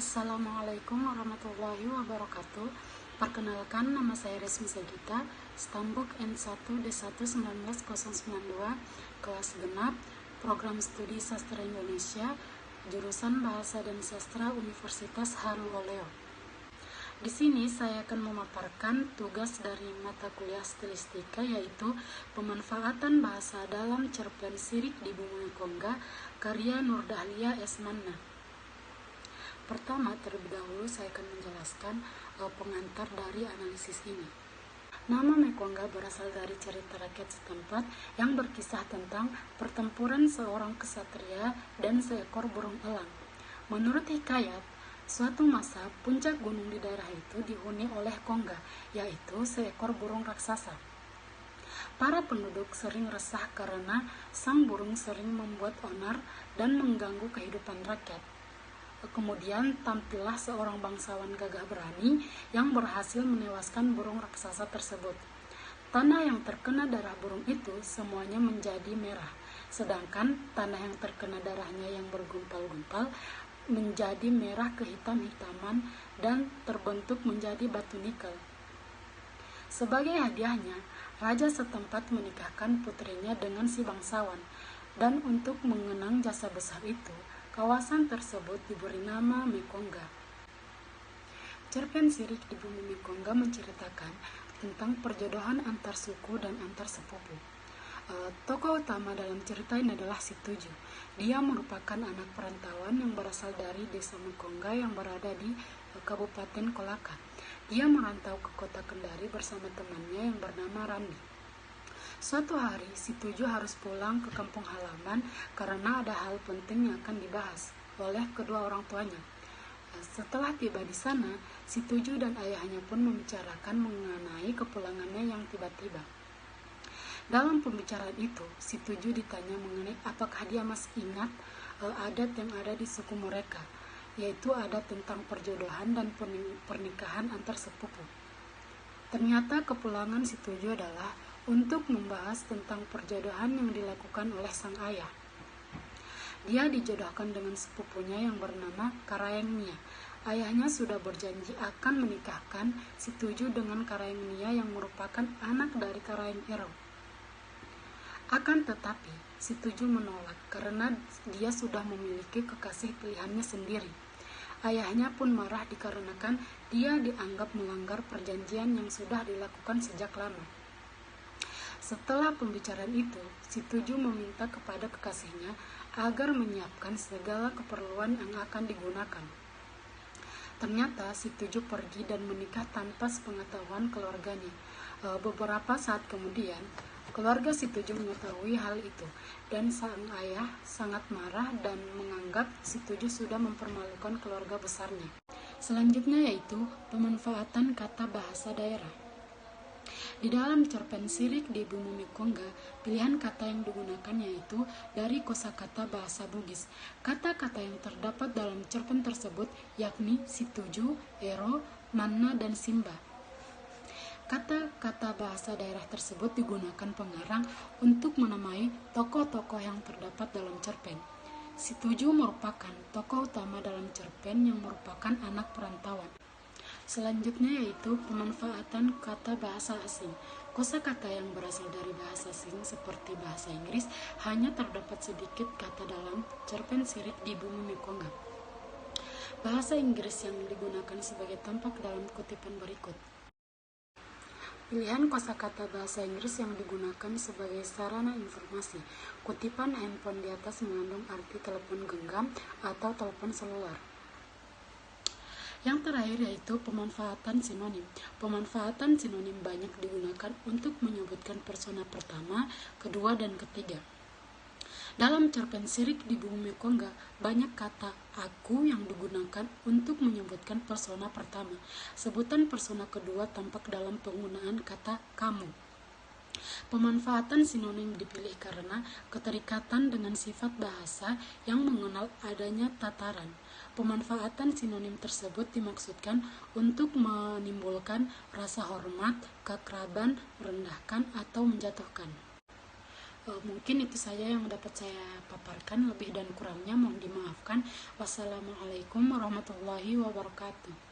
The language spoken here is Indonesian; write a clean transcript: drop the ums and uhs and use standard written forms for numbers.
Assalamualaikum warahmatullahi wabarakatuh. Perkenalkan, nama saya Resmi Sagita, Stambuk N1D1 19092, kelas genap, program studi sastra Indonesia, jurusan Bahasa dan Sastra Universitas Haluoleo. Di sini saya akan memaparkan tugas dari mata kuliah stilistika, yaitu pemanfaatan bahasa dalam cerpen Sirik di Bumi Kongga, karya Nur Dahlia S. Manna. Pertama, terlebih dahulu saya akan menjelaskan pengantar dari analisis ini. Nama Mekongga berasal dari cerita rakyat setempat yang berkisah tentang pertempuran seorang kesatria dan seekor burung elang. Menurut hikayat, suatu masa puncak gunung di daerah itu dihuni oleh Kongga, yaitu seekor burung raksasa. Para penduduk sering resah karena sang burung sering membuat onar dan mengganggu kehidupan rakyat. Kemudian tampillah seorang bangsawan gagah berani yang berhasil menewaskan burung raksasa tersebut. Tanah yang terkena darah burung itu semuanya menjadi merah, sedangkan tanah yang terkena darahnya yang bergumpal-gumpal menjadi merah kehitam-hitaman dan terbentuk menjadi batu nikel. Sebagai hadiahnya, raja setempat menikahkan putrinya dengan si bangsawan, dan untuk mengenang jasa besar itu, kawasan tersebut diberi nama Mekongga. Cerpen Sirik di Bumi Mekongga menceritakan tentang perjodohan antar suku dan antar sepupu. Tokoh utama dalam cerita ini adalah Si Tuju. Dia merupakan anak perantauan yang berasal dari desa Mekongga yang berada di Kabupaten Kolaka. Dia merantau ke kota Kendari bersama temannya yang bernama Randi. Suatu hari, Si Tuju harus pulang ke kampung halaman karena ada hal penting yang akan dibahas oleh kedua orang tuanya. Setelah tiba di sana, Si Tuju dan ayahnya pun membicarakan mengenai kepulangannya yang tiba-tiba. Dalam pembicaraan itu, Si Tuju ditanya mengenai apakah dia masih ingat adat yang ada di suku mereka, yaitu adat tentang perjodohan dan pernikahan antar sepupu. Ternyata kepulangan Si Tuju adalah untuk membahas tentang perjodohan yang dilakukan oleh sang ayah. Dia dijodohkan dengan sepupunya yang bernama Karayeng Nia. Ayahnya sudah berjanji akan menikahkan Si Tuju dengan Karayeng Nia yang merupakan anak dari Karayeng Ero. Akan tetapi, Si Tuju menolak karena dia sudah memiliki kekasih pilihannya sendiri. Ayahnya pun marah dikarenakan dia dianggap melanggar perjanjian yang sudah dilakukan sejak lama. Setelah pembicaraan itu, Si Tuju meminta kepada kekasihnya agar menyiapkan segala keperluan yang akan digunakan. Ternyata Si Tuju pergi dan menikah tanpa sepengetahuan keluarganya. Beberapa saat kemudian, keluarga Si Tuju mengetahui hal itu, dan sang ayah sangat marah dan menganggap Si Tuju sudah mempermalukan keluarga besarnya. Selanjutnya yaitu pemanfaatan kata bahasa daerah. Di dalam cerpen Sirik di Bumi Mekongga, pilihan kata yang digunakan yaitu dari kosakata bahasa Bugis. Kata-kata yang terdapat dalam cerpen tersebut yakni Si Tuju, Ero, Manna, dan Simba. Kata-kata bahasa daerah tersebut digunakan pengarang untuk menamai tokoh-tokoh yang terdapat dalam cerpen. Si Tuju merupakan tokoh utama dalam cerpen yang merupakan anak perantauan. Selanjutnya yaitu pemanfaatan kata bahasa asing. Kosakata yang berasal dari bahasa asing seperti bahasa Inggris hanya terdapat sedikit kata dalam cerpen Sirik di Bumi Mekongga. Bahasa Inggris yang digunakan sebagai tampak dalam kutipan berikut. Pilihan kosakata bahasa Inggris yang digunakan sebagai sarana informasi. Kutipan handphone di atas mengandung arti telepon genggam atau telepon seluler. Yang terakhir yaitu pemanfaatan sinonim. Pemanfaatan sinonim banyak digunakan untuk menyebutkan persona pertama, kedua, dan ketiga. Dalam cerpen Sirik di Bumi Mekongga, banyak kata aku yang digunakan untuk menyebutkan persona pertama. Sebutan persona kedua tampak dalam penggunaan kata kamu. Pemanfaatan sinonim dipilih karena keterikatan dengan sifat bahasa yang mengenal adanya tataran. Pemanfaatan sinonim tersebut dimaksudkan untuk menimbulkan rasa hormat, keakraban, merendahkan, atau menjatuhkan. Mungkin itu saja yang dapat saya paparkan, lebih dan kurangnya mohon dimaafkan. Wassalamualaikum warahmatullahi wabarakatuh.